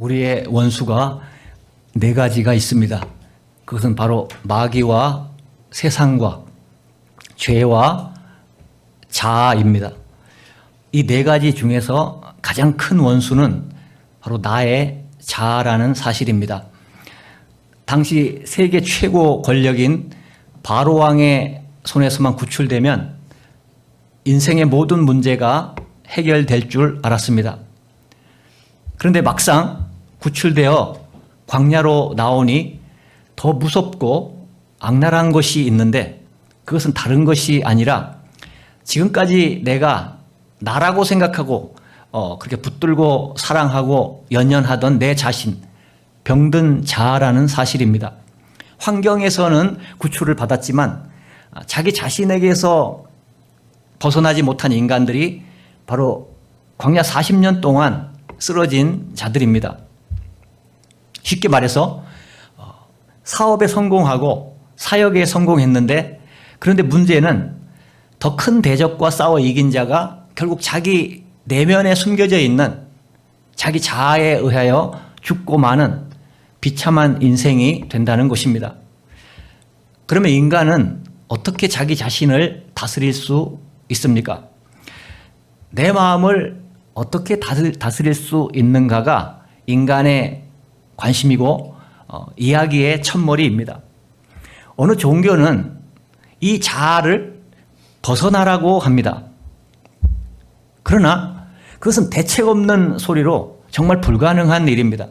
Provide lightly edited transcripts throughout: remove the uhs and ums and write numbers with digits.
우리의 원수가 네 가지가 있습니다. 그것은 바로 마귀와 세상과 죄와 자아입니다. 이 네 가지 중에서 가장 큰 원수는 바로 나의 자아라는 사실입니다. 당시 세계 최고 권력인 바로 왕의 손에서만 구출되면 인생의 모든 문제가 해결될 줄 알았습니다. 그런데 막상 구출되어 광야로 나오니 더 무섭고 악랄한 것이 있는데, 그것은 다른 것이 아니라 지금까지 내가 나라고 생각하고 그렇게 붙들고 사랑하고 연연하던 내 자신, 병든 자아라는 사실입니다. 환경에서는 구출을 받았지만 자기 자신에게서 벗어나지 못한 인간들이 바로 광야 40년 동안 쓰러진 자들입니다. 쉽게 말해서 사업에 성공하고 사역에 성공했는데, 그런데 문제는 더 큰 대적과 싸워 이긴 자가 결국 자기 내면에 숨겨져 있는 자기 자아에 의하여 죽고 마는 비참한 인생이 된다는 것입니다. 그러면 인간은 어떻게 자기 자신을 다스릴 수 있습니까? 내 마음을 어떻게 다스릴 수 있는가가 인간의 관심이고 이야기의 첫머리입니다. 어느 종교는 이 자아를 벗어나라고 합니다. 그러나 그것은 대책 없는 소리로 정말 불가능한 일입니다.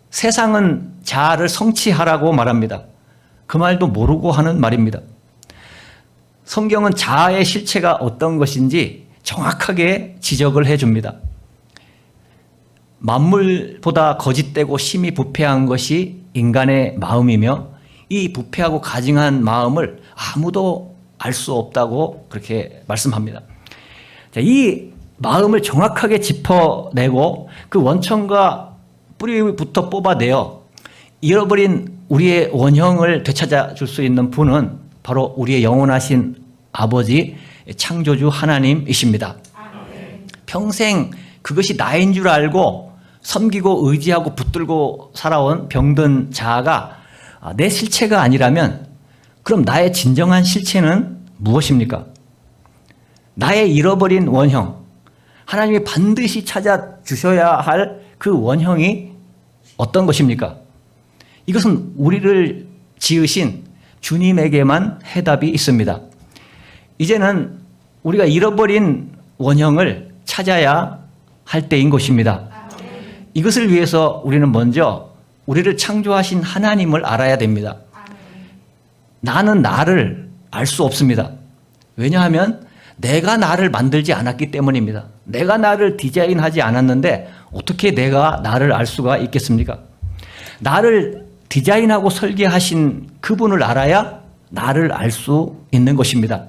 세상은 자아를 성취하라고 말합니다. 그 말도 모르고 하는 말입니다. 성경은 자아의 실체가 어떤 것인지 정확하게 지적을 해줍니다. 만물보다 거짓되고 심히 부패한 것이 인간의 마음이며, 이 부패하고 가증한 마음을 아무도 알 수 없다고 그렇게 말씀합니다. 이 마음을 정확하게 짚어내고 그 원천과 뿌리부터 뽑아내어 잃어버린 우리의 원형을 되찾아 줄 수 있는 분은 바로 우리의 영원하신 아버지 창조주 하나님이십니다. 평생 그것이 나인 줄 알고 섬기고 의지하고 붙들고 살아온 병든 자아가 내 실체가 아니라면, 그럼 나의 진정한 실체는 무엇입니까? 나의 잃어버린 원형, 하나님이 반드시 찾아주셔야 할 그 원형이 어떤 것입니까? 이것은 우리를 지으신 주님에게만 해답이 있습니다. 이제는 우리가 잃어버린 원형을 찾아야 할 때인 것입니다. 이것을 위해서 우리는 먼저 우리를 창조하신 하나님을 알아야 됩니다. 나는 나를 알 수 없습니다. 왜냐하면 내가 나를 만들지 않았기 때문입니다. 내가 나를 디자인하지 않았는데 어떻게 내가 나를 알 수가 있겠습니까? 나를 디자인하고 설계하신 그분을 알아야 나를 알 수 있는 것입니다.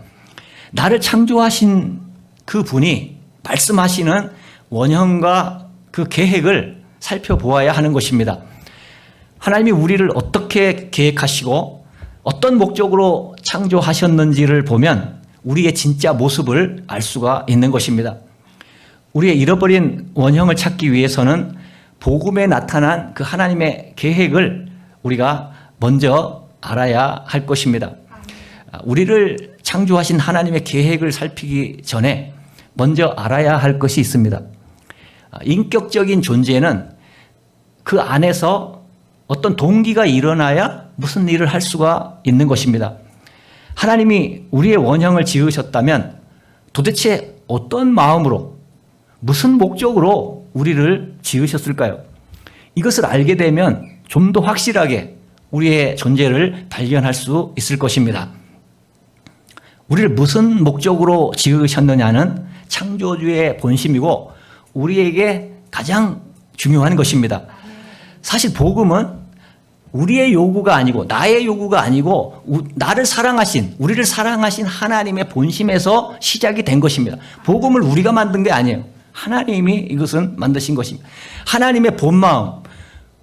나를 창조하신 그분이 말씀하시는 원형과 그 계획을 살펴보아야 하는 것입니다. 하나님이 우리를 어떻게 계획하시고 어떤 목적으로 창조하셨는지를 보면 우리의 진짜 모습을 알 수가 있는 것입니다. 우리의 잃어버린 원형을 찾기 위해서는 복음에 나타난 그 하나님의 계획을 우리가 먼저 알아야 할 것입니다. 우리를 창조하신 하나님의 계획을 살피기 전에 먼저 알아야 할 것이 있습니다. 인격적인 존재는 그 안에서 어떤 동기가 일어나야 무슨 일을 할 수가 있는 것입니다. 하나님이 우리의 원형을 지으셨다면 도대체 어떤 마음으로, 무슨 목적으로 우리를 지으셨을까요? 이것을 알게 되면 좀 더 확실하게 우리의 존재를 발견할 수 있을 것입니다. 우리를 무슨 목적으로 지으셨느냐는 창조주의 본심이고 우리에게 가장 중요한 것입니다. 사실 복음은 우리의 요구가 아니고, 나의 요구가 아니고, 나를 사랑하신, 우리를 사랑하신 하나님의 본심에서 시작이 된 것입니다. 복음을 우리가 만든 게 아니에요. 하나님이 이것은 만드신 것입니다. 하나님의 본 마음,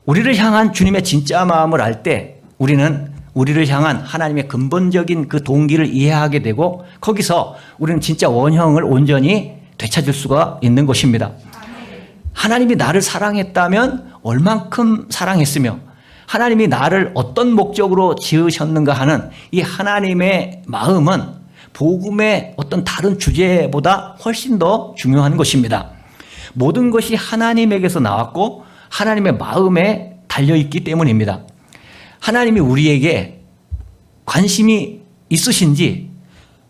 우리를 향한 주님의 진짜 마음을 알 때 우리는 우리를 향한 하나님의 근본적인 그 동기를 이해하게 되고, 거기서 우리는 진짜 원형을 온전히 되찾을 수가 있는 것입니다. 하나님이 나를 사랑했다면 얼만큼 사랑했으며 하나님이 나를 어떤 목적으로 지으셨는가 하는 이 하나님의 마음은 복음의 어떤 다른 주제보다 훨씬 더 중요한 것입니다. 모든 것이 하나님에게서 나왔고 하나님의 마음에 달려있기 때문입니다. 하나님이 우리에게 관심이 있으신지,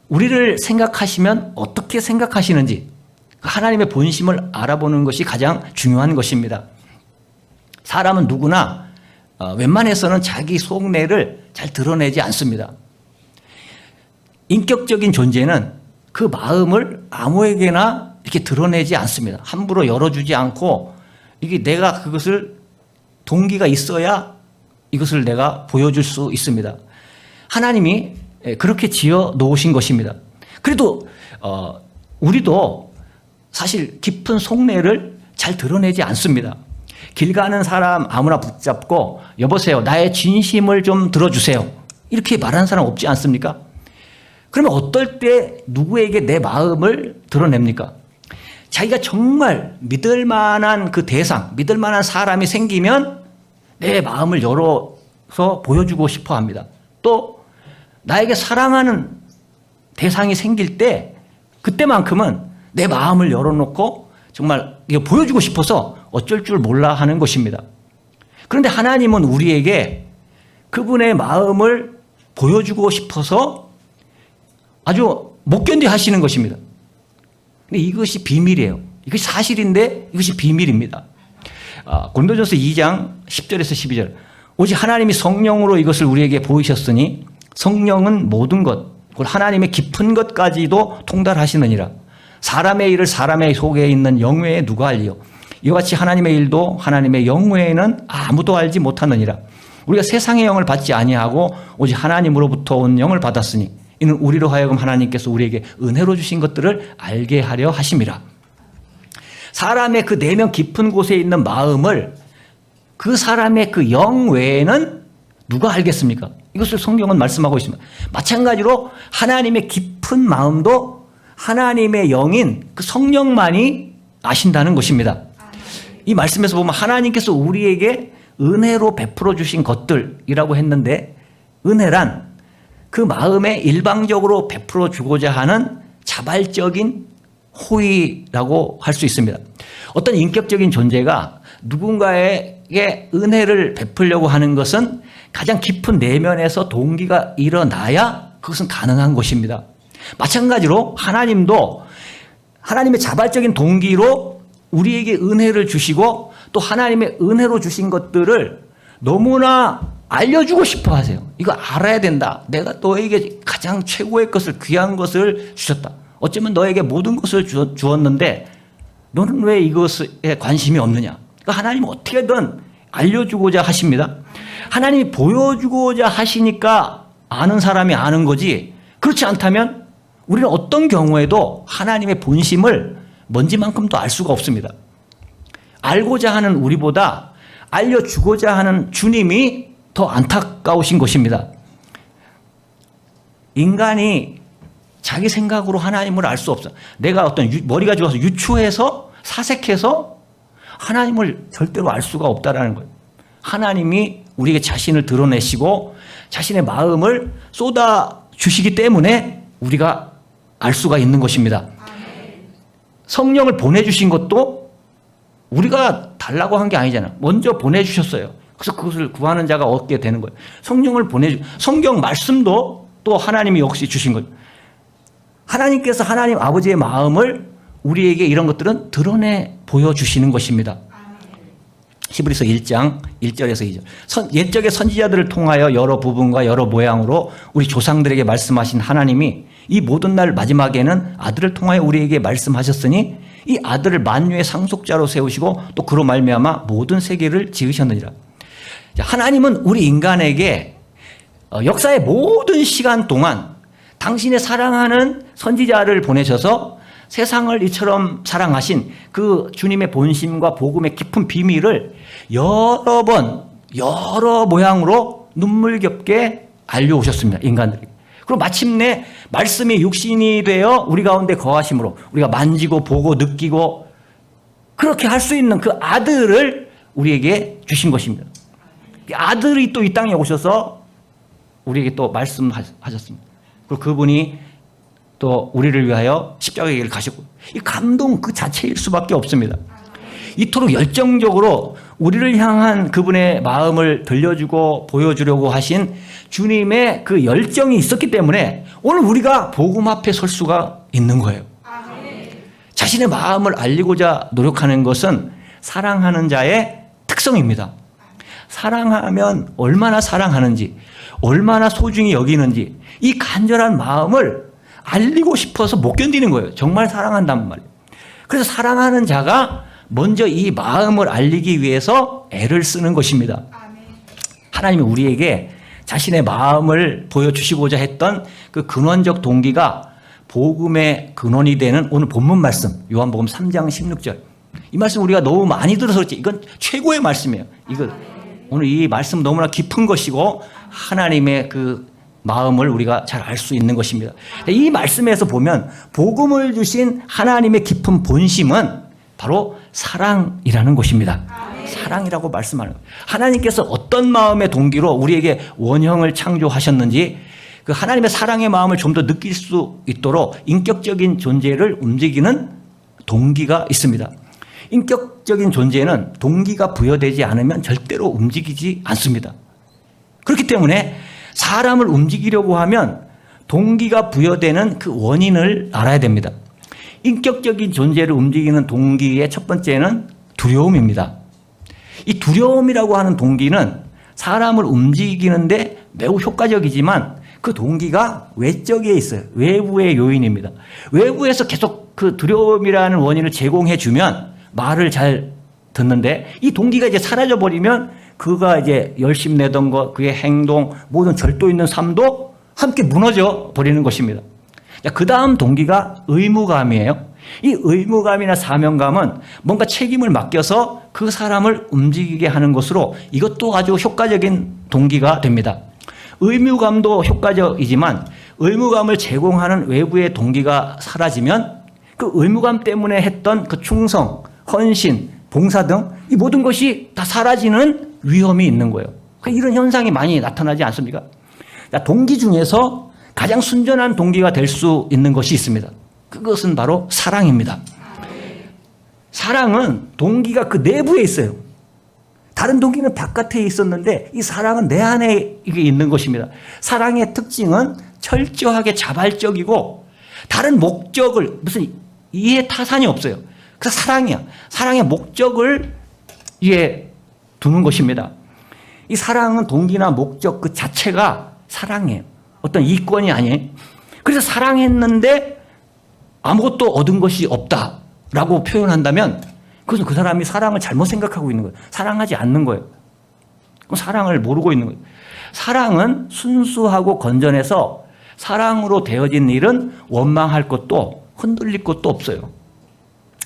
우리를 생각하시면 어떻게 생각하시는지 하나님의 본심을 알아보는 것이 가장 중요한 것입니다. 사람은 누구나 웬만해서는 자기 속내를 잘 드러내지 않습니다. 인격적인 존재는 그 마음을 아무에게나 이렇게 드러내지 않습니다. 함부로 열어주지 않고 이게 내가 그것을 동기가 있어야 이것을 내가 보여줄 수 있습니다. 하나님이 그렇게 지어 놓으신 것입니다. 그래도 우리도 사실 깊은 속내를 잘 드러내지 않습니다. 길 가는 사람 아무나 붙잡고 여보세요, 나의 진심을 좀 들어주세요, 이렇게 말하는 사람 없지 않습니까? 그러면 어떨 때 누구에게 내 마음을 드러냅니까? 자기가 정말 믿을 만한 그 대상, 믿을 만한 사람이 생기면 내 마음을 열어서 보여주고 싶어 합니다. 또 나에게 사랑하는 대상이 생길 때 그때만큼은 내 마음을 열어놓고 정말 이거 보여주고 싶어서 어쩔 줄 몰라 하는 것입니다. 그런데 하나님은 우리에게 그분의 마음을 보여주고 싶어서 아주 못 견뎌 하시는 것입니다. 근데 이것이 비밀이에요. 이것이 사실인데 이것이 비밀입니다. 고린도전서 2장 10절에서 12절. 오직 하나님이 성령으로 이것을 우리에게 보이셨으니 성령은 모든 것, 하나님의 깊은 것까지도 통달하시느니라. 사람의 일을 사람의 속에 있는 영외에 누가 알리요? 이와 같이 하나님의 일도 하나님의 영외에는 아무도 알지 못하느니라. 우리가 세상의 영을 받지 아니하고 오직 하나님으로부터 온 영을 받았으니 이는 우리로 하여금 하나님께서 우리에게 은혜로 주신 것들을 알게 하려 하심이라. 사람의 그 내면 깊은 곳에 있는 마음을 그 사람의 그 영 외에는 누가 알겠습니까? 이것을 성경은 말씀하고 있습니다. 마찬가지로 하나님의 깊은 마음도 하나님의 영인 그 성령만이 아신다는 것입니다. 이 말씀에서 보면 하나님께서 우리에게 은혜로 베풀어 주신 것들이라고 했는데, 은혜란 그 마음에 일방적으로 베풀어 주고자 하는 자발적인 호의라고 할 수 있습니다. 어떤 인격적인 존재가 누군가에게 은혜를 베풀려고 하는 것은 가장 깊은 내면에서 동기가 일어나야 그것은 가능한 것입니다. 마찬가지로 하나님도 하나님의 자발적인 동기로 우리에게 은혜를 주시고 또 하나님의 은혜로 주신 것들을 너무나 알려주고 싶어 하세요. 이거 알아야 된다. 내가 너에게 가장 최고의 것을, 귀한 것을 주셨다. 어쩌면 너에게 모든 것을 주었는데 너는 왜 이것에 관심이 없느냐. 그러니까 하나님은 어떻게든 알려주고자 하십니다. 하나님이 보여주고자 하시니까 아는 사람이 아는 거지, 그렇지 않다면 우리는 어떤 경우에도 하나님의 본심을 먼지만큼도 알 수가 없습니다. 알고자 하는 우리보다 알려주고자 하는 주님이 더 안타까우신 것입니다. 인간이 자기 생각으로 하나님을 알 수 없어요. 내가 어떤 머리가 좋아서 유추해서 사색해서 하나님을 절대로 알 수가 없다라는 거예요. 하나님이 우리에게 자신을 드러내시고 자신의 마음을 쏟아 주시기 때문에 우리가 알 수가 있는 것입니다. 성령을 보내주신 것도 우리가 달라고 한 게 아니잖아요. 먼저 보내주셨어요. 그래서 그것을 구하는 자가 얻게 되는 거예요. 성령을 성경 말씀도 또 하나님이 역시 주신 거예요. 하나님께서 하나님 아버지의 마음을 우리에게 이런 것들은 드러내 보여주시는 것입니다. 히브리서 1장 1절에서 2절. 옛적의 선지자들을 통하여 여러 부분과 여러 모양으로 우리 조상들에게 말씀하신 하나님이 이 모든 날 마지막에는 아들을 통하여 우리에게 말씀하셨으니 이 아들을 만유의 상속자로 세우시고 또 그로 말미암아 모든 세계를 지으셨느니라. 하나님은 우리 인간에게 역사의 모든 시간 동안 당신의 사랑하는 선지자를 보내셔서 세상을 이처럼 사랑하신 그 주님의 본심과 복음의 깊은 비밀을 여러 번 여러 모양으로 눈물겹게 알려오셨습니다. 인간들에게. 그리고 마침내 말씀이 육신이 되어 우리 가운데 거하심으로 우리가 만지고 보고 느끼고 그렇게 할 수 있는 그 아들을 우리에게 주신 것입니다. 아들이 또 이 땅에 오셔서 우리에게 또 말씀하셨습니다. 그리고 그분이 또 우리를 위하여 십자가의 길을 가셨고, 이 감동 그 자체일 수밖에 없습니다. 이토록 열정적으로 우리를 향한 그분의 마음을 들려주고 보여주려고 하신 주님의 그 열정이 있었기 때문에 오늘 우리가 복음 앞에 설 수가 있는 거예요. 자신의 마음을 알리고자 노력하는 것은 사랑하는 자의 특성입니다. 사랑하면 얼마나 사랑하는지, 얼마나 소중히 여기는지 이 간절한 마음을 알리고 싶어서 못 견디는 거예요. 정말 사랑한단 말이에요. 그래서 사랑하는 자가 먼저 이 마음을 알리기 위해서 애를 쓰는 것입니다. 하나님이 우리에게 자신의 마음을 보여주시고자 했던 그 근원적 동기가 복음의 근원이 되는 오늘 본문 말씀, 요한복음 3장 16절. 이 말씀 우리가 너무 많이 들어서 그렇지, 이건 최고의 말씀이에요. 오늘 이 말씀 너무나 깊은 것이고 하나님의 그 마음을 우리가 잘 알 수 있는 것입니다. 이 말씀에서 보면 복음을 주신 하나님의 깊은 본심은 바로 사랑이라는 것입니다. 사랑이라고 말씀하는 거예요. 하나님께서 어떤 마음의 동기로 우리에게 원형을 창조하셨는지 그 하나님의 사랑의 마음을 좀 더 느낄 수 있도록 인격적인 존재를 움직이는 동기가 있습니다. 인격적인 존재는 동기가 부여되지 않으면 절대로 움직이지 않습니다. 그렇기 때문에 사람을 움직이려고 하면 동기가 부여되는 그 원인을 알아야 됩니다. 인격적인 존재를 움직이는 동기의 첫 번째는 두려움입니다. 이 두려움이라고 하는 동기는 사람을 움직이는데 매우 효과적이지만 그 동기가 외적에 있어요. 외부의 요인입니다. 외부에서 계속 그 두려움이라는 원인을 제공해 주면 말을 잘 듣는데 이 동기가 이제 사라져 버리면 그가 이제 열심 내던 것, 그의 행동, 모든 절도 있는 삶도 함께 무너져 버리는 것입니다. 그 다음 동기가 의무감이에요. 이 의무감이나 사명감은 뭔가 책임을 맡겨서 그 사람을 움직이게 하는 것으로 이것도 아주 효과적인 동기가 됩니다. 의무감도 효과적이지만 의무감을 제공하는 외부의 동기가 사라지면 그 의무감 때문에 했던 그 충성, 헌신, 봉사 등 이 모든 것이 다 사라지는 위험이 있는 거예요. 이런 현상이 많이 나타나지 않습니까? 동기 중에서 가장 순전한 동기가 될 수 있는 것이 있습니다. 그것은 바로 사랑입니다. 사랑은 동기가 그 내부에 있어요. 다른 동기는 바깥에 있었는데 이 사랑은 내 안에 있는 것입니다. 사랑의 특징은 철저하게 자발적이고 다른 목적을 무슨 이해 타산이 없어요. 그래서 사랑이야. 사랑의 목적을 두는 것입니다. 이 사랑은 동기나 목적 그 자체가 사랑이에요. 어떤 이권이 아니에요. 그래서 사랑했는데 아무것도 얻은 것이 없다라고 표현한다면 그것은 그 사람이 사랑을 잘못 생각하고 있는 거예요. 사랑하지 않는 거예요. 사랑을 모르고 있는 거예요. 사랑은 순수하고 건전해서 사랑으로 되어진 일은 원망할 것도 흔들릴 것도 없어요.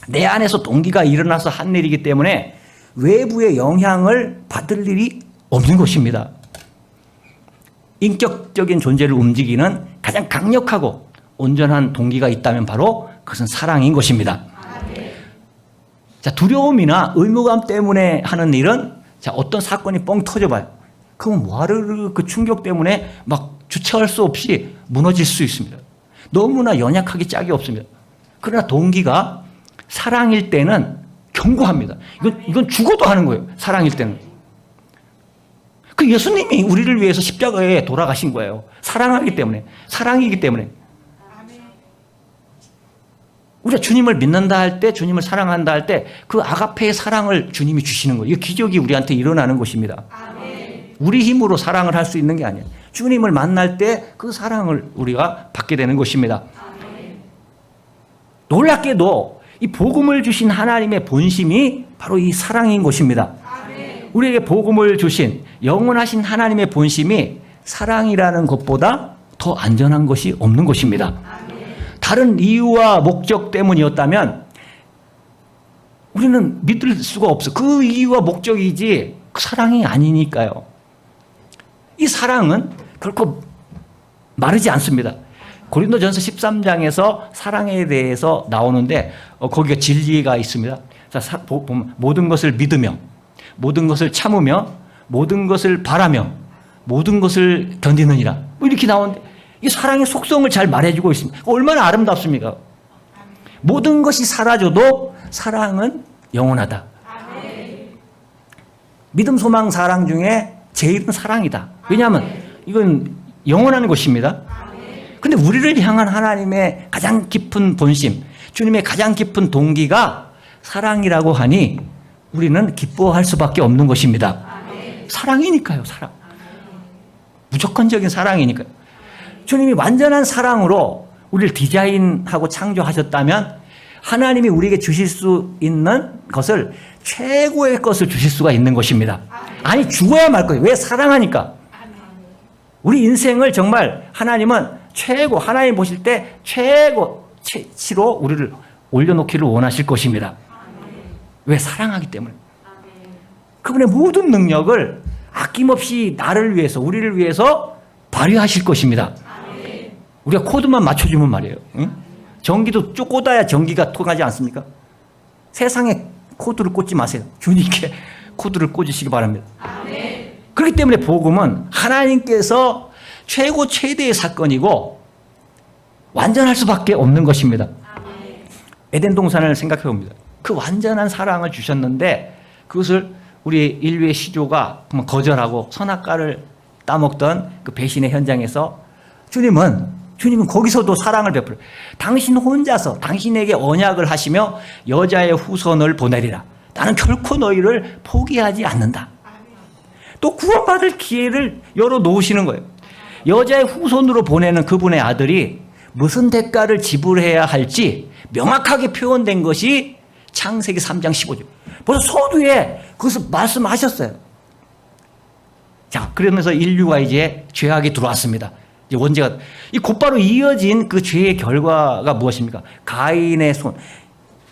내 안에서 동기가 일어나서 한 일이기 때문에 외부의 영향을 받을 일이 없는 것입니다. 인격적인 존재를 움직이는 가장 강력하고 온전한 동기가 있다면 바로 그것은 사랑인 것입니다. 자, 두려움이나 의무감 때문에 하는 일은 어떤 사건이 뻥 터져봐요. 그럼 와르르 그 충격 때문에 막 주체할 수 없이 무너질 수 있습니다. 너무나 연약하기 짝이 없습니다. 그러나 동기가 사랑일 때는 견고합니다. 이건 죽어도 하는 거예요. 사랑일 때는. 그 예수님이 우리를 위해서 십자가에 돌아가신 거예요. 사랑하기 때문에. 사랑이기 때문에. 우리가 주님을 믿는다 할 때, 주님을 사랑한다 할 때 그 아가페의 사랑을 주님이 주시는 거예요. 이 기적이 우리한테 일어나는 것입니다. 우리 힘으로 사랑을 할 수 있는 게 아니에요. 주님을 만날 때 그 사랑을 우리가 받게 되는 것입니다. 놀랍게도 이 복음을 주신 하나님의 본심이 바로 이 사랑인 것입니다. 우리에게 복음을 주신 영원하신 하나님의 본심이 사랑이라는 것보다 더 안전한 것이 없는 것입니다. 다른 이유와 목적 때문이었다면 우리는 믿을 수가 없어. 그 이유와 목적이지 그 사랑이 아니니까요. 이 사랑은 결코 마르지 않습니다. 고린도전서 13장에서 사랑에 대해서 나오는데 거기가 진리가 있습니다. 보면 모든 것을 믿으며, 모든 것을 참으며, 모든 것을 바라며, 모든 것을 견디느니라. 뭐 이렇게 나오는데 이 사랑의 속성을 잘 말해주고 있습니다. 얼마나 아름답습니까? 모든 것이 사라져도 사랑은 영원하다. 믿음, 소망, 사랑 중에 제일은 사랑이다. 왜냐하면 이건 영원한 것입니다. 근데 우리를 향한 하나님의 가장 깊은 본심, 주님의 가장 깊은 동기가 사랑이라고 하니 우리는 기뻐할 수밖에 없는 것입니다. 사랑이니까요, 사랑. 무조건적인 사랑이니까요. 주님이 완전한 사랑으로 우리를 디자인하고 창조하셨다면 하나님이 우리에게 주실 수 있는 것을, 최고의 것을 주실 수가 있는 것입니다. 아니, 죽어야 말 거예요. 왜? 사랑하니까. 우리 인생을 정말 하나님은 최고, 하나님 보실 때 최고치로 우리를 올려놓기를 원하실 것입니다. 왜? 사랑하기 때문에. 그분의 모든 능력을 아낌없이 나를 위해서, 우리를 위해서 발휘하실 것입니다. 우리가 코드만 맞춰주면 말이에요. 응? 전기도 쭉 꽂아야 전기가 통하지 않습니까? 세상에 코드를 꽂지 마세요. 주님께 코드를 꽂으시기 바랍니다. 그렇기 때문에 복음은 하나님께서 최고 최대의 사건이고 완전할 수밖에 없는 것입니다. 에덴 동산을 생각해 봅니다. 그 완전한 사랑을 주셨는데 그것을 우리 인류의 시조가 거절하고 선악과를 따먹던 그 배신의 현장에서 주님은 거기서도 사랑을 베풀어요. 당신 혼자서 당신에게 언약을 하시며 여자의 후손을 보내리라. 나는 결코 너희를 포기하지 않는다. 또 구원받을 기회를 열어놓으시는 거예요. 여자의 후손으로 보내는 그분의 아들이 무슨 대가를 지불해야 할지 명확하게 표현된 것이 창세기 3장 15절. 벌써 서두에 그것을 말씀하셨어요. 자, 그러면서 인류가 이제 죄악이 들어왔습니다. 이제 원죄가, 이 곧바로 이어진 그 죄의 결과가 무엇입니까? 가인의 손.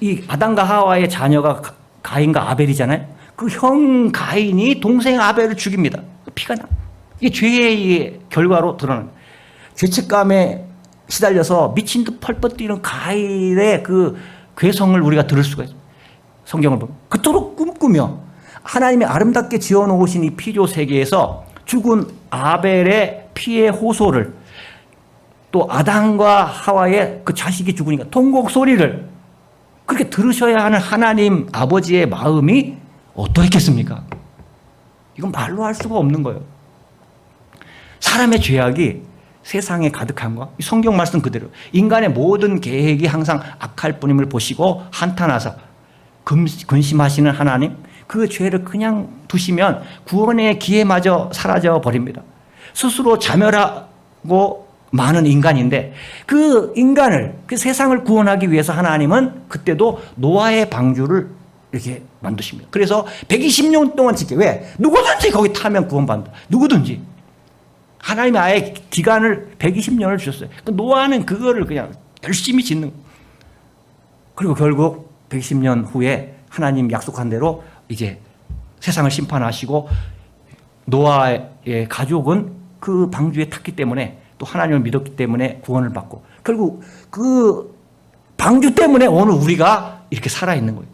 이 아담과 하와의 자녀가 가인과 아벨이잖아요. 그 형 가인이 동생 아벨을 죽입니다. 피가 나. 이게 죄의 결과로 드러납니다. 죄책감에 시달려서 미친 듯 펄펄 뛰는 가인의 그 괴성을 우리가 들을 수가 있습니다. 성경을 보면. 그토록 꿈꾸며 하나님이 아름답게 지어놓으신 이 피조 세계에서 죽은 아벨의 피의 호소를, 또 아담과 하와의 그 자식이 죽으니까 통곡 소리를 그렇게 들으셔야 하는 하나님 아버지의 마음이 어떠했겠습니까? 이건 말로 할 수가 없는 거예요. 사람의 죄악이 세상에 가득한 거, 성경 말씀 그대로 인간의 모든 계획이 항상 악할 뿐임을 보시고 한탄하사 근심하시는 하나님, 그 죄를 그냥 두시면 구원의 기회마저 사라져 버립니다. 스스로 자멸하고 많은 인간인데 그 인간을, 그 세상을 구원하기 위해서 하나님은 그때도 노아의 방주를 이렇게 만드십니다. 그래서 120년 동안 지켜. 왜? 누구든지 거기 타면 구원받는다. 누구든지. 하나님이 아예 기간을 120년을 주셨어요. 노아는 그거를 그냥 열심히 짓는 거예요. 그리고 결국 120년 후에 하나님 약속한 대로 이제 세상을 심판하시고 노아의 가족은 그 방주에 탔기 때문에 또 하나님을 믿었기 때문에 구원을 받고 결국 그 방주 때문에 오늘 우리가 이렇게 살아있는 거예요.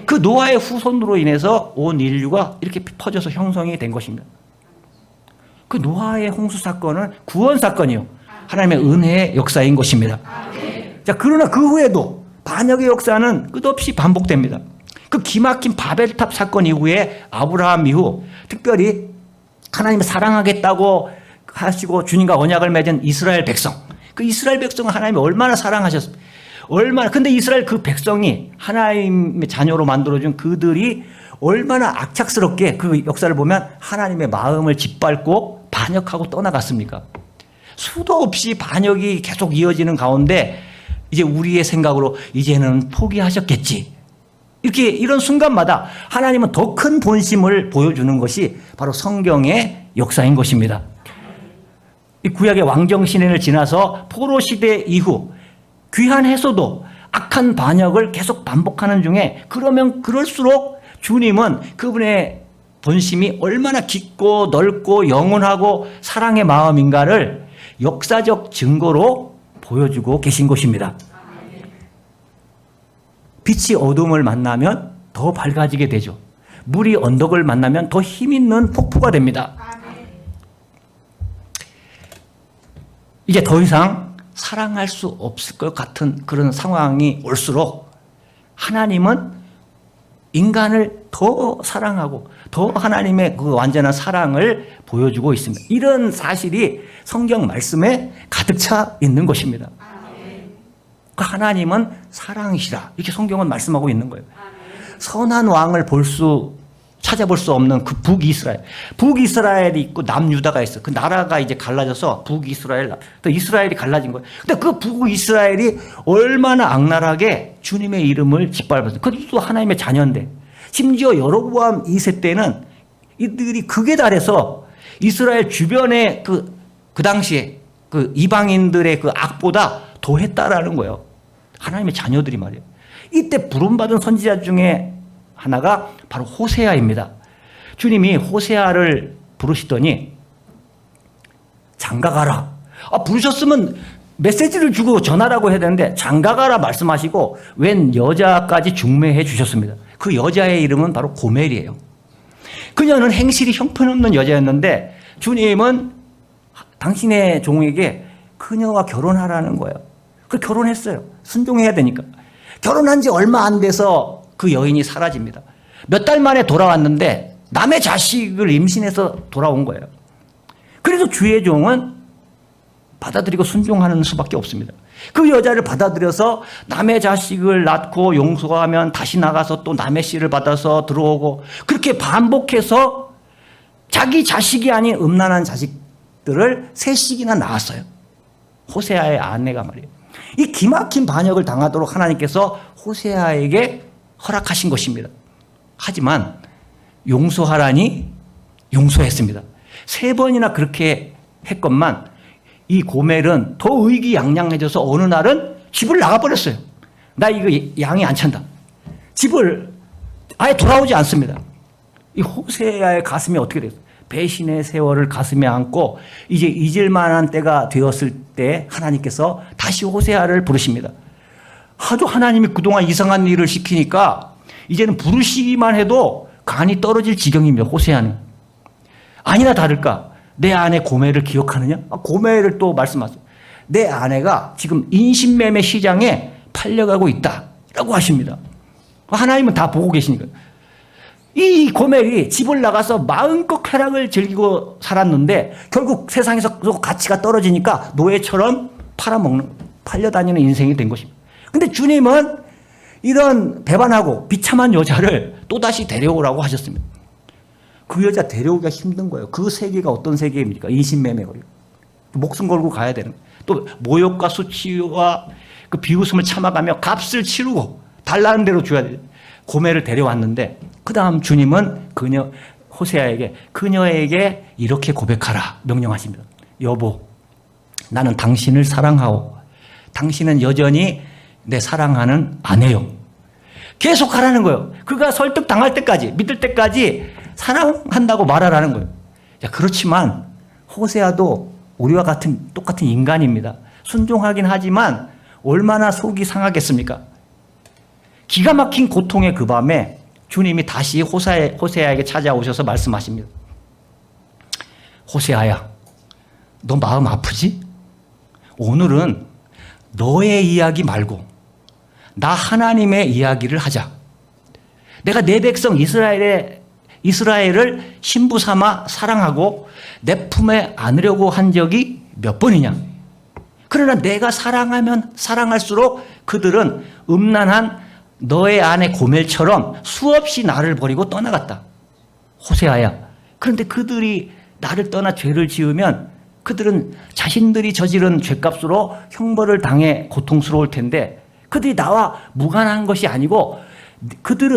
그 노아의 후손으로 인해서 온 인류가 이렇게 퍼져서 형성이 된 것입니다. 그 노아의 홍수 사건은 구원 사건이요. 하나님의 은혜의 역사인 것입니다. 자, 그러나 그 후에도 반역의 역사는 끝없이 반복됩니다. 그 기막힌 바벨탑 사건 이후에 아브라함 이후 특별히 하나님을 사랑하겠다고 하시고 주님과 언약을 맺은 이스라엘 백성. 그 이스라엘 백성은 하나님이 얼마나 사랑하셨습니까? 얼마나. 근데 이스라엘 그 백성이 하나님의 자녀로 만들어준 그들이 얼마나 악착스럽게 그 역사를 보면 하나님의 마음을 짓밟고 반역하고 떠나갔습니까? 수도 없이 반역이 계속 이어지는 가운데 이제 우리의 생각으로 이제는 포기하셨겠지. 이렇게 이런 순간마다 하나님은 더 큰 본심을 보여주는 것이 바로 성경의 역사인 것입니다. 이 구약의 왕정 시대를 지나서 포로 시대 이후 귀환해서도 악한 반역을 계속 반복하는 중에 그러면 그럴수록 주님은 그분의 본심이 얼마나 깊고 넓고 영원하고 사랑의 마음인가를 역사적 증거로 보여주고 계신 것입니다. 빛이 어둠을 만나면 더 밝아지게 되죠. 물이 언덕을 만나면 더 힘있는 폭포가 됩니다. 이제 더 이상 사랑할 수 없을 것 같은 그런 상황이 올수록 하나님은 인간을 더 사랑하고 더 하나님의 그 완전한 사랑을 보여주고 있습니다. 이런 사실이 성경 말씀에 가득 차 있는 것입니다. 그 하나님은 사랑이시라, 이렇게 성경은 말씀하고 있는 거예요. 선한 왕을 찾아볼 수 없는 그 북이스라엘이 있고 남유다가 있어. 그 나라가 이제 갈라져서 북이스라엘, 또 이스라엘이 갈라진 거예요. 근데 그 북이스라엘이 얼마나 악랄하게 주님의 이름을 짓밟았어요. 그것도 하나님의 자녀인데, 심지어 여로보암 2세 때는 이들이 극에 달해서 이스라엘 주변의 그 당시에 그 이방인들의 그 악보다 더 했다라는 거예요. 하나님의 자녀들이 말이에요. 이때 부름받은 선지자 중에 하나가 바로 호세아입니다. 주님이 호세아를 부르시더니 장가가라. 부르셨으면 메시지를 주고 전하라고 해야 되는데 장가가라 말씀하시고 웬 여자까지 중매해 주셨습니다. 그 여자의 이름은 바로 고멜이에요. 그녀는 행실이 형편없는 여자였는데 주님은 당신의 종에게 그녀와 결혼하라는 거예요. 그 결혼했어요. 순종해야 되니까. 결혼한 지 얼마 안 돼서 그 여인이 사라집니다. 몇 달 만에 돌아왔는데 남의 자식을 임신해서 돌아온 거예요. 그래서 주의 종은 받아들이고 순종하는 수밖에 없습니다. 그 여자를 받아들여서 남의 자식을 낳고 용서하면 다시 나가서 또 남의 씨를 받아서 들어오고, 그렇게 반복해서 자기 자식이 아닌 음란한 자식들을 셋씩이나 낳았어요. 호세아의 아내가 말이에요. 이 기막힌 반역을 당하도록 하나님께서 호세아에게 허락하신 것입니다. 하지만 용서하라니 용서했습니다. 3번이나 그렇게 했건만 이 고멜은 더 의기양양해져서 어느 날은 집을 나가버렸어요. 나 이거 양이 안 찬다. 집을 아예 돌아오지 않습니다. 이 호세아의 가슴이 어떻게 됐어요? 배신의 세월을 가슴에 안고 이제 잊을 만한 때가 되었을 때 하나님께서 다시 호세아를 부르십니다. 하도 하나님이 그동안 이상한 일을 시키니까 이제는 부르시기만 해도 간이 떨어질 지경입니다. 호세아는. 아니나 다를까 내 아내 고멜을 기억하느냐? 고멜을 또 말씀하세요. 내 아내가 지금 인신매매 시장에 팔려가고 있다라고 하십니다. 하나님은 다 보고 계시니까. 이 고멜이 집을 나가서 마음껏 쾌락을 즐기고 살았는데 결국 세상에서 가치가 떨어지니까 노예처럼 팔려다니는 인생이 된 것입니다. 근데 주님은 이런 배반하고 비참한 여자를 또다시 데려오라고 하셨습니다. 그 여자 데려오기가 힘든 거예요. 그 세계가 어떤 세계입니까? 인신매매가. 목숨 걸고 가야 되는 거예요. 또 모욕과 수치와 그 비웃음을 참아가며 값을 치르고 달라는 대로 줘야 돼요. 고멜을 데려왔는데 그 다음 주님은 호세아에게 그녀에게 이렇게 고백하라 명령하십니다. 여보, 나는 당신을 사랑하오. 당신은 여전히 내 사랑하는 아내요. 계속 하라는 거예요. 그가 설득당할 때까지, 믿을 때까지 사랑한다고 말하라는 거예요. 자, 그렇지만 호세아도 우리와 똑같은 인간입니다. 순종하긴 하지만 얼마나 속이 상하겠습니까? 기가 막힌 고통의 그 밤에 주님이 다시 호세아에게 찾아오셔서 말씀하십니다. 호세아야, 너 마음 아프지? 오늘은 너의 이야기 말고 나 하나님의 이야기를 하자. 내가 내 백성 이스라엘을 신부 삼아 사랑하고 내 품에 안으려고 한 적이 몇 번이냐? 그러나 내가 사랑하면 사랑할수록 그들은 음란한 너의 아내 고멜처럼 수없이 나를 버리고 떠나갔다. 호세아야, 그런데 그들이 나를 떠나 죄를 지으면 그들은 자신들이 저지른 죄값으로 형벌을 당해 고통스러울 텐데 그들이 나와 무관한 것이 아니고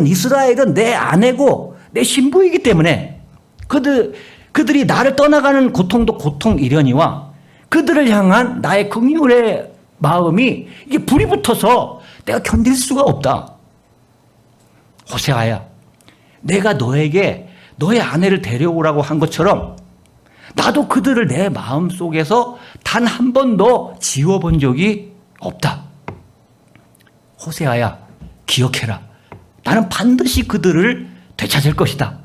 이스라엘은 내 아내고 내 신부이기 때문에 그들이 나를 떠나가는 고통도 고통이려니와 그들을 향한 나의 긍휼의 마음이 이게 불이 붙어서 내가 견딜 수가 없다. 호세아야, 내가 너에게 너의 아내를 데려오라고 한 것처럼 나도 그들을 내 마음속에서 단 한 번도 지워본 적이 없다. 호세아야, 기억해라. 나는 반드시 그들을 되찾을 것이다.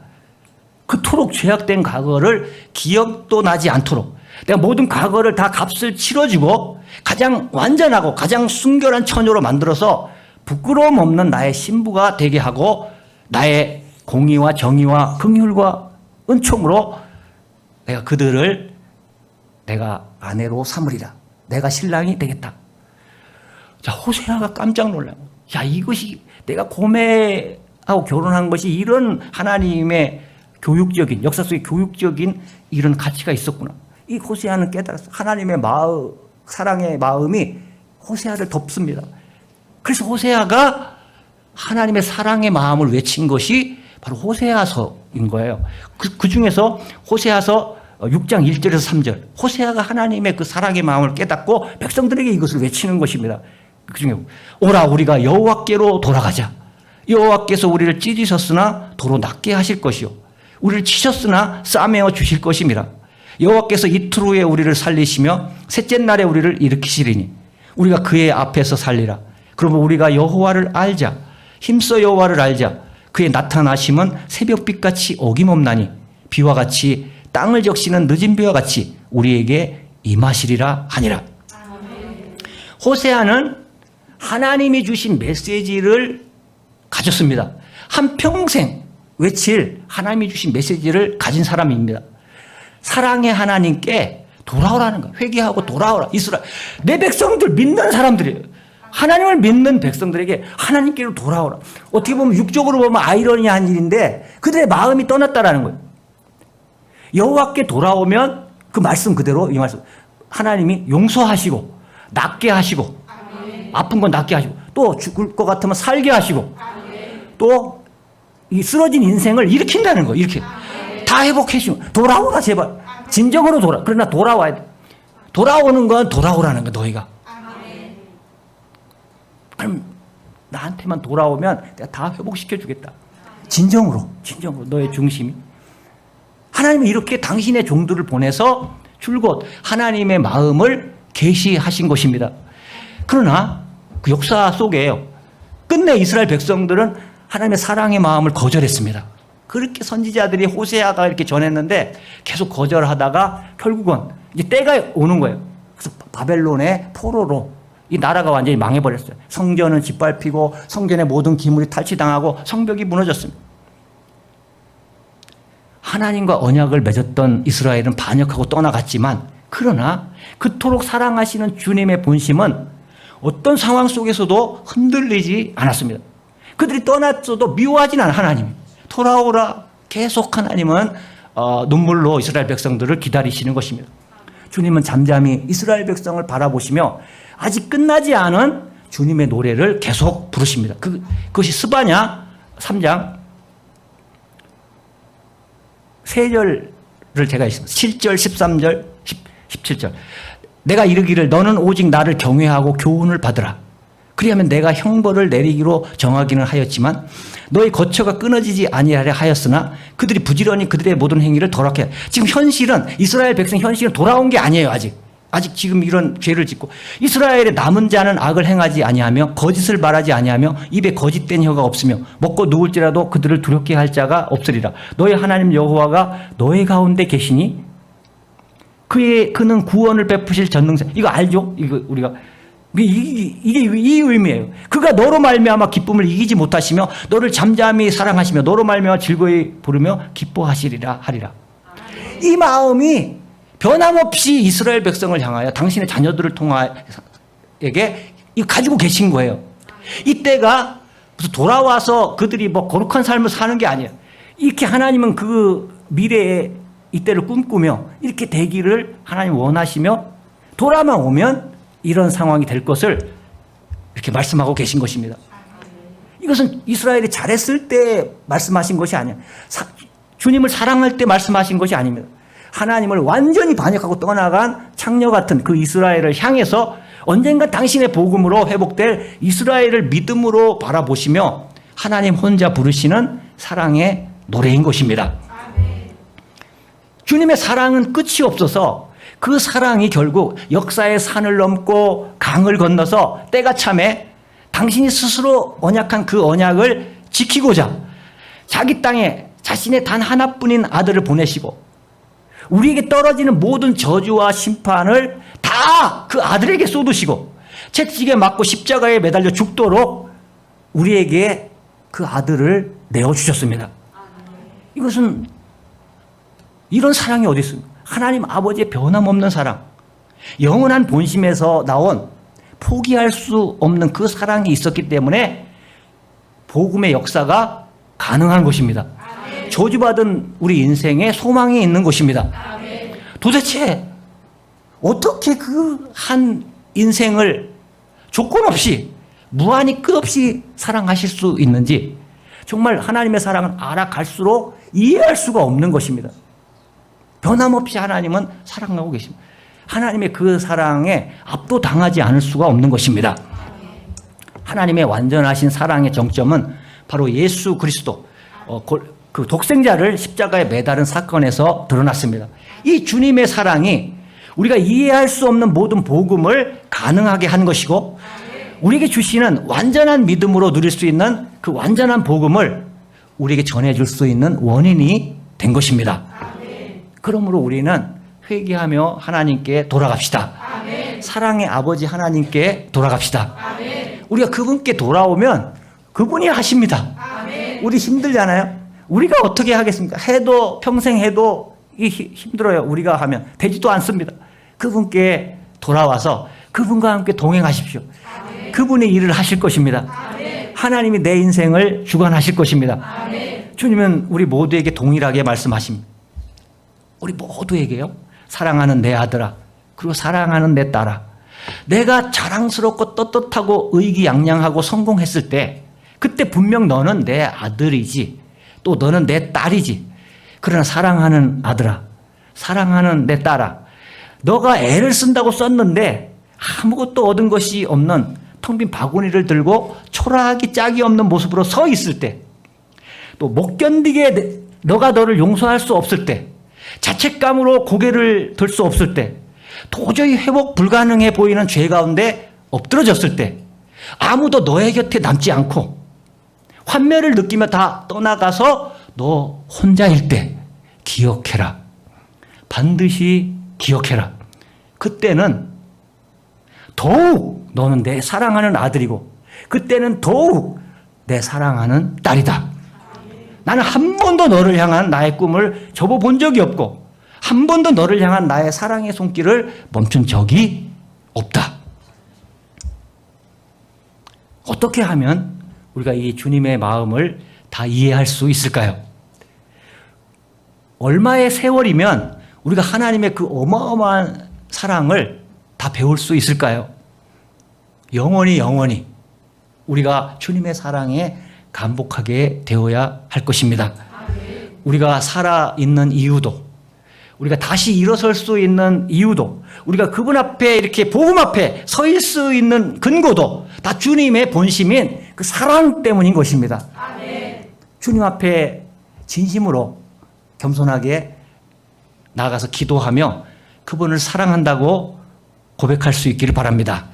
그토록 죄악된 과거를 기억도 나지 않도록 내가 모든 과거를 다 값을 치러주고 가장 완전하고 가장 순결한 처녀로 만들어서 부끄러움 없는 나의 신부가 되게 하고 나의 공의와 정의와 긍휼과 은총으로 내가 그들을 내가 아내로 삼으리라. 내가 신랑이 되겠다. 자, 호세아가 깜짝 놀라고, 야, 이것이 내가 고매하고 결혼한 것이 이런 하나님의 교육적인, 역사 속의 교육적인 이런 가치가 있었구나. 이 호세아는 깨달았어. 하나님의 마음, 사랑의 마음이 호세아를 덮습니다. 그래서 호세아가 하나님의 사랑의 마음을 외친 것이 바로 호세아서인 거예요. 그 중에서 호세아서 6장 1절에서 3절. 호세아가 하나님의 그 사랑의 마음을 깨닫고 백성들에게 이것을 외치는 것입니다. 그 중에 오라 우리가 여호와께로 돌아가자. 여호와께서 우리를 찢으셨으나 도로 낫게 하실 것이요 우리를 치셨으나 싸매어 주실 것임이라. 여호와께서 이틀 후에 우리를 살리시며 셋째 날에 우리를 일으키시리니 우리가 그의 앞에서 살리라. 그러면 우리가 여호와를 알자. 힘써 여호와를 알자. 그의 나타나심은 새벽빛같이 어김없나니 비와 같이 땅을 적시는 늦은 비와 같이 우리에게 임하시리라 하니라. 호세아는 하나님이 주신 메시지를 가졌습니다. 한평생 외칠 하나님이 주신 메시지를 가진 사람입니다. 사랑의 하나님께 돌아오라는 거예요. 회개하고 돌아오라. 이스라엘, 내 백성들 믿는 사람들이에요. 하나님을 믿는 백성들에게 하나님께로 돌아오라. 어떻게 보면 육적으로 보면 아이러니한 일인데 그들의 마음이 떠났다라는 거예요. 여호와께 돌아오면 그 말씀 그대로 이 말씀 하나님이 용서하시고 낫게 하시고 아픈 건 낫게 하시고 또 죽을 것 같으면 살게 하시고 또 이 쓰러진 인생을 일으킨다는 거예요. 이렇게 다 회복해주시고 돌아오라 제발. 진정으로 돌아. 그러나 돌아와야 돼. 돌아오는 건 돌아오라는 거야 너희가. 그럼 나한테만 돌아오면 내가 다 회복시켜 주겠다. 진정으로 너의 중심이. 하나님은 이렇게 당신의 종들을 보내서 줄곧 하나님의 마음을 계시하신 것입니다. 그러나 그 역사 속에요. 끝내 이스라엘 백성들은 하나님의 사랑의 마음을 거절했습니다. 그렇게 선지자들이 호세아가 이렇게 전했는데 계속 거절하다가 결국은 이제 때가 오는 거예요. 그래서 바벨론의 포로로 이 나라가 완전히 망해버렸어요. 성전은 짓밟히고 성전의 모든 기물이 탈취당하고 성벽이 무너졌습니다. 하나님과 언약을 맺었던 이스라엘은 반역하고 떠나갔지만 그러나 그토록 사랑하시는 주님의 본심은 어떤 상황 속에서도 흔들리지 않았습니다. 그들이 떠났어도 미워하진 않아. 하나님 돌아오라. 계속 하나님은 눈물로 이스라엘 백성들을 기다리시는 것입니다. 주님은 잠잠히 이스라엘 백성을 바라보시며 아직 끝나지 않은 주님의 노래를 계속 부르십니다. 그것이 스바냐 3장 3절을 제가 있습니다. 7절, 13절, 17절. 내가 이르기를 너는 오직 나를 경외하고 교훈을 받으라. 그리하면 내가 형벌을 내리기로 정하기는 하였지만 너희 거처가 끊어지지 아니하려 하였으나 그들이 부지런히 그들의 모든 행위를 더럽게 해. 지금 현실은 이스라엘 백성 현실은 돌아온 게 아니에요. 아직 지금 이런 죄를 짓고 이스라엘의 남은 자는 악을 행하지 아니하며 거짓을 말하지 아니하며 입에 거짓된 혀가 없으며 먹고 누울지라도 그들을 두렵게 할 자가 없으리라. 너희 하나님 여호와가 너희 가운데 계시니 그는 구원을 베푸실 전능자. 이거 알죠? 이거 우리가 이게 이 의미예요. 그가 너로 말미암아 기쁨을 이기지 못하시며 너를 잠잠히 사랑하시며 너로 말미암아 즐거이 부르며 기뻐하시리라 하리라. 이 마음이 변함없이 이스라엘 백성을 향하여 당신의 자녀들을 통하에게 가지고 계신 거예요. 이때가 무슨 돌아와서 그들이 뭐 거룩한 삶을 사는 게 아니에요. 이렇게 하나님은 그 미래의 이때를 꿈꾸며 이렇게 되기를 하나님 원하시며 돌아만 오면 이런 상황이 될 것을 이렇게 말씀하고 계신 것입니다. 이것은 이스라엘이 잘했을 때 말씀하신 것이 아니에요. 주님을 사랑할 때 말씀하신 것이 아닙니다. 하나님을 완전히 반역하고 떠나간 창녀 같은 그 이스라엘을 향해서 언젠가 당신의 복음으로 회복될 이스라엘을 믿음으로 바라보시며 하나님 혼자 부르시는 사랑의 노래인 것입니다. 주님의 사랑은 끝이 없어서 그 사랑이 결국 역사의 산을 넘고 강을 건너서 때가 참에 당신이 스스로 언약한 그 언약을 지키고자 자기 땅에 자신의 단 하나뿐인 아들을 보내시고 우리에게 떨어지는 모든 저주와 심판을 다 그 아들에게 쏟으시고 채찍에 맞고 십자가에 매달려 죽도록 우리에게 그 아들을 내어주셨습니다. 이것은 이런 사랑이 어디 있습니까? 하나님 아버지의 변함없는 사랑, 영원한 본심에서 나온 포기할 수 없는 그 사랑이 있었기 때문에 복음의 역사가 가능한 것입니다. 저주받은 우리 인생에 소망이 있는 것입니다. 도대체 어떻게 그 한 인생을 조건 없이 무한히 끝없이 사랑하실 수 있는지 정말 하나님의 사랑은 알아갈수록 이해할 수가 없는 것입니다. 변함없이 하나님은 사랑하고 계십니다. 하나님의 그 사랑에 압도당하지 않을 수가 없는 것입니다. 하나님의 완전하신 사랑의 정점은 바로 예수 그리스도 그 독생자를 십자가에 매달은 사건에서 드러났습니다. 이 주님의 사랑이 우리가 이해할 수 없는 모든 복음을 가능하게 한 것이고 우리에게 주시는 완전한 믿음으로 누릴 수 있는 그 완전한 복음을 우리에게 전해줄 수 있는 원인이 된 것입니다. 그러므로 우리는 회개하며 하나님께 돌아갑시다. 사랑의 아버지 하나님께 돌아갑시다. 우리가 그분께 돌아오면 그분이 하십니다. 우리 힘들잖아요. 우리가 어떻게 하겠습니까? 해도 평생 해도 힘들어요. 우리가 하면 되지도 않습니다. 그분께 돌아와서 그분과 함께 동행하십시오. 그분의 일을 하실 것입니다. 하나님이 내 인생을 주관하실 것입니다. 주님은 우리 모두에게 동일하게 말씀하십니다. 우리 모두에게요. 사랑하는 내 아들아, 그리고 사랑하는 내 딸아, 내가 자랑스럽고 떳떳하고 의기양양하고 성공했을 때 그때 분명 너는 내 아들이지, 또 너는 내 딸이지. 그러나 사랑하는 아들아, 사랑하는 내 딸아, 너가 애를 쓴다고 썼는데 아무것도 얻은 것이 없는 텅 빈 바구니를 들고 초라하기 짝이 없는 모습으로 서 있을 때, 또 못 견디게 너가 너를 용서할 수 없을 때, 자책감으로 고개를 들 수 없을 때, 도저히 회복 불가능해 보이는 죄 가운데 엎드러졌을 때, 아무도 너의 곁에 남지 않고 환멸을 느끼며 다 떠나가서 너 혼자일 때 기억해라. 반드시 기억해라. 그때는 더욱 너는 내 사랑하는 아들이고 그때는 더욱 내 사랑하는 딸이다. 나는 한 번도 너를 향한 나의 꿈을 접어본 적이 없고 한 번도 너를 향한 나의 사랑의 손길을 멈춘 적이 없다. 어떻게 하면 우리가 이 주님의 마음을 다 이해할 수 있을까요? 얼마의 세월이면 우리가 하나님의 그 어마어마한 사랑을 다 배울 수 있을까요? 영원히 우리가 주님의 사랑에 감복하게 되어야 할 것입니다. 우리가 살아있는 이유도, 우리가 다시 일어설 수 있는 이유도, 우리가 그분 앞에 이렇게 복음 앞에 서일 수 있는 근거도 다 주님의 본심인 그 사랑 때문인 것입니다. 주님 앞에 진심으로 겸손하게 나아가서 기도하며 그분을 사랑한다고 고백할 수 있기를 바랍니다.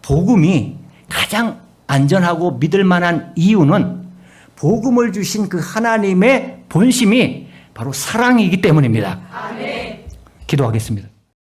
복음이 가장 안전하고 믿을 만한 이유는 복음을 주신 그 하나님의 본심이 바로 사랑이기 때문입니다. 기도하겠습니다.